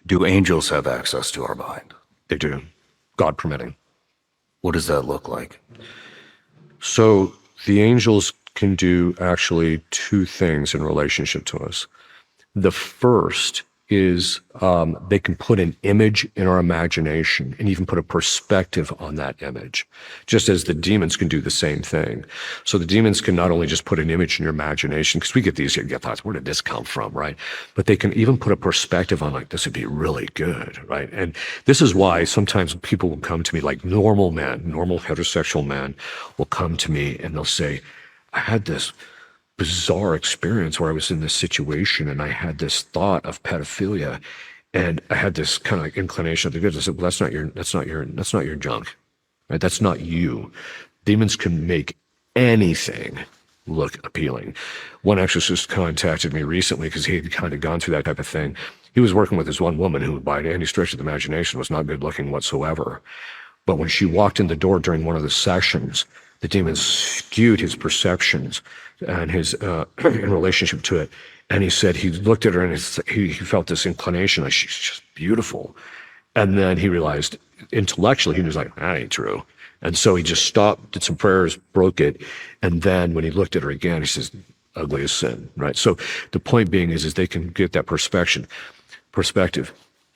Do angels have access to our mind? They do, God permitting. What does that look like? So the angels can do actually two things in relationship to us. The first is they can put an image in our imagination and even put a perspective on that image, just as the demons can do the same thing. So the demons can not only just put an image in your imagination, because we get these thoughts, where did this come from, right? But they can even put a perspective on, like, this would be really good, right? And this is why sometimes people will come to me, like normal men, normal heterosexual men will come to me and they'll say, I had this bizarre experience where I was in this situation and I had this thought of pedophilia, and I had this kind of like inclination to I said, well, that's not your junk, right? That's not you. Demons can make anything look appealing. One exorcist contacted me recently because he had kind of gone through that type of thing. He was working with this one woman who, by any stretch of the imagination, was not good looking whatsoever. But when she walked in the door during one of the sessions, the demons skewed his perceptions and his in relationship to it. And he said he looked at her and he felt this inclination, like, she's just beautiful. And then he realized intellectually, he was like, that ain't true. And so he just stopped, did some prayers, broke it. And then when he looked at her again, he says, ugly as sin, right? So the point being is they can get that perspective.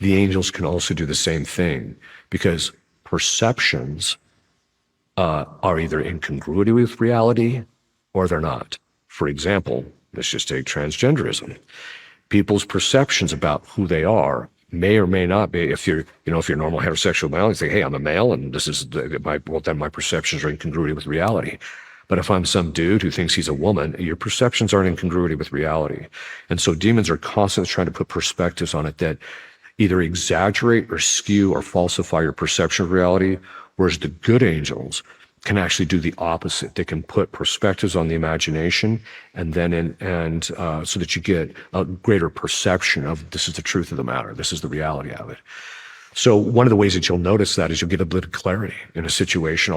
The angels can also do the same thing, because perceptions are either in congruity with reality or they're not. For example, let's just take transgenderism. People's perceptions about who they are may or may not be. If you're a normal heterosexual male, you say, hey, I'm a male, and this is then my perceptions are in congruity with reality. But if I'm some dude who thinks he's a woman, your perceptions aren't in congruity with reality. And so demons are constantly trying to put perspectives on it that either exaggerate or skew or falsify your perception of reality, whereas the good angels can actually do the opposite. They can put perspectives on the imagination, and then so that you get a greater perception of, this is the truth of the matter. This is the reality of it. So one of the ways that you'll notice that is you'll get a bit of clarity in a situation.